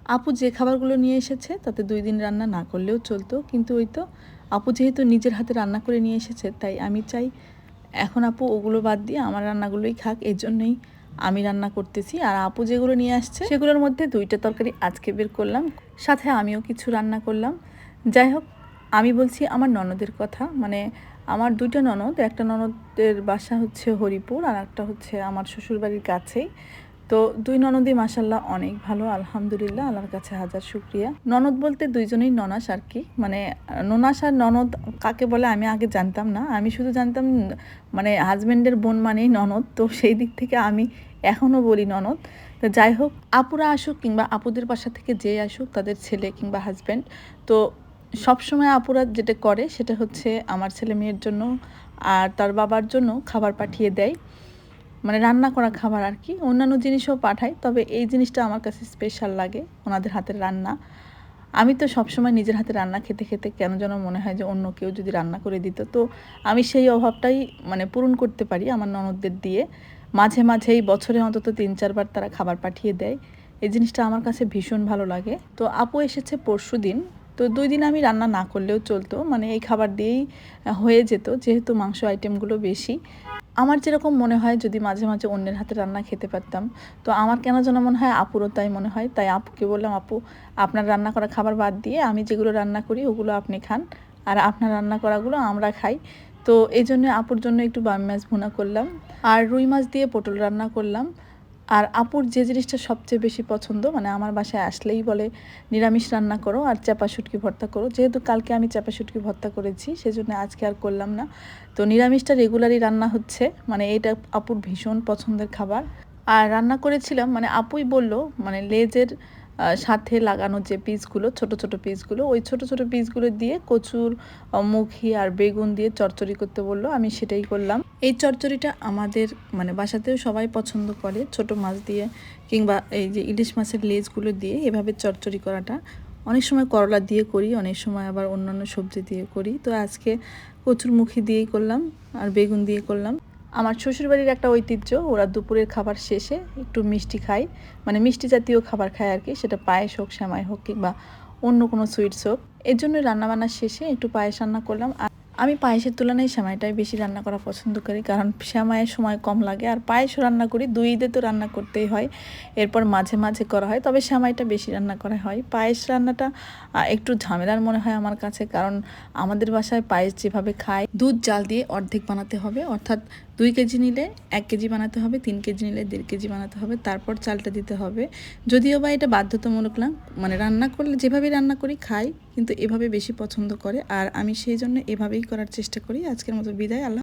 আপু যে খাবারগুলো নিয়ে এসেছে তাতে 2 দিন রান্না না করলেও চলতো, কিন্তু ওই তো আপু যেহেতু নিজের হাতে রান্না করে নিয়ে এসেছে, তাই আমি চাই এখন আপু ওগুলো বাদ দিয়ে আমার রান্নাগুলোই খাক। এই জন্যই আমি রান্না করতেছি। আর আপু যেগুলো নিয়ে আসছে সেগুলোর মধ্যে 2টা তরকারি আজকে বের করলাম, সাথে আমিও কিছু রান্না করলাম। যাই হোক, আমি বলছি আমার ননদের কথা, মানে আমার 2টা ননদ, একটা ননদের বাসা হচ্ছে হরিপুর আর একটা হচ্ছে আমার শ্বশুরবাড়ির কাছেই। তো 2 ননদই মাশাল্লাহ অনেক ভালো, আলহামদুলিল্লাহ, আল্লাহর কাছে হাজার শুকরিয়া। ননদ বলতে 2জনেই ননাস আর কি, মানে ননাস আর ননদ কাকে বলে আমি আগে জানতাম না। আমি শুধু জানতাম মানে হাজব্যান্ডের বোন মানেই ননদ, তো সেই দিক থেকে আমি এখনও বলি ননদ। তো যাই হোক, আপুরা আসুক কিংবা আপুদের বাসা থেকে যে আসুক, তাদের ছেলে কিংবা হাজব্যান্ড, তো সবসময় আপুরা যেটা করে সেটা হচ্ছে আমার ছেলে মেয়ের জন্য আর তার বাবার জন্য খাবার পাঠিয়ে দেয়, মানে রান্না করা খাবার আর কি। অন্যান্য জিনিসও পাঠায়, তবে এই জিনিসটা আমার কাছে স্পেশাল লাগে, ওনাদের হাতের রান্না। আমি তো সবসময় নিজের হাতে রান্না খেতে খেতে কেন যেন মনে হয় যে অন্য কেউ যদি রান্না করে দিত, তো আমি সেই অভাবটাই মানে পূরণ করতে পারি আমার ননদদের দিয়ে। মাঝে মাঝেই বছরে অন্তত 3-4 বার তারা খাবার পাঠিয়ে দেয়, এই জিনিসটা আমার কাছে ভীষণ ভালো লাগে। তো আপু এসেছে পরশুদিন, তো 2 দিন আমি রান্না না করলেও চলতো, মানে এই খাবার দিয়েই হয়ে যেত, যেহেতু মাংস আইটেমগুলো বেশি। আমার যেরকম মনে হয় যদি মাঝে মাঝে অন্যের হাতে রান্না খেতে পারতাম, তো আমার কেন যেন মনে হয় আপুরও তাই মনে হয়। তাই আপুকে বললাম, আপু আপনার রান্না করা খাবার বাদ দিয়ে আমি যেগুলো রান্না করি ওগুলো আপনি খান, আর আপনার রান্না করাগুলো আমরা খাই। তো এই জন্য আপুর জন্য একটু বামি মাছ ভুনা করলাম আর রুই মাছ দিয়ে পটল রান্না করলাম। আর আপুর যে জিনিসটা সবচেয়ে বেশি পছন্দ, মানে আমার বাসায় আসলেই বলে নিরামিষ রান্না করো আর চাপা শুটকি ভর্তা করো, যেহেতু কালকে আমি চাপা শুটকি ভর্তা করেছি সেজন্য আজকে আর করলাম না। তো নিরামিষটা রেগুলারই রান্না হচ্ছে, মানে এটা আপুর ভীষণ পছন্দের খাবার। আর রান্না করেছিলাম, মানে আপুই বলল, মানে লেজের সাথে লাগানো যে পিসগুলো, ছোট ছোট পিসগুলো, ওই ছোট ছোট পিসগুলো দিয়ে কচুর মুখি আর বেগুন দিয়ে চচ্চড়ি করতে বললো, আমি সেটাই করলাম। এই চচ্চড়িটা আমাদের মানে বাসাতেও সবাই পছন্দ করে, ছোট মাছ দিয়ে কিংবা এই যে ইলিশ মাছের লেজগুলো দিয়ে এভাবে চচ্চড়ি করাটা। অনেক সময় করলা দিয়ে করি, অনেক সময় আবার অন্যান্য সবজি দিয়ে করি। তো আজকে কচুর মুখি দিয়েই করলাম আর বেগুন দিয়ে করলাম। আমার শ্বশুরবাড়ির একটা ঐতিহ্য, ওরা দুপুরের খাবার শেষে একটু মিষ্টি খায়, মানে মিষ্টি জাতীয় খাবার খায় আর কি, সেটা পায়েস হোক, সেমাই হোক কিংবা অন্য কোনো সুইটস হোক। এর জন্য রান্নাবান্নার শেষে একটু পায়েস রান্না করলাম। আর আমি পায়েসের তুলনায় সেমাইটাই বেশি রান্না করা পছন্দ করি, কারণ সেমাইয়ের সময় কম লাগে। আর পায়েসও রান্না করি, 2 ঈদে তো রান্না করতেই হয়, এরপর মাঝে মাঝে করা হয়, তবে সেমাইটা বেশি রান্না করা হয়। পায়েস রান্নাটা একটু ঝামেলার মনে হয় আমার কাছে, কারণ আমাদের বাসায় পায়েস যেভাবে খায়, দুধ জাল দিয়ে অর্ধেক বানাতে হবে, অর্থাৎ 2 কেজি নিলে 1 কেজি বানাতে হবে, 3 কেজি নিলে 1.5 কেজি বানাতে হবে, তারপর চালটা দিতে হবে। যদিও বা এটা বাধ্যতামূলক না, মানে রান্না করলে যেভাবে রান্না করি খাই, কিন্তু এভাবে বেশি পছন্দ করে, আর আমি সেই জন্য এভাবেই করার চেষ্টা করি। আজকের মতো বিদায়, আল্লাহ।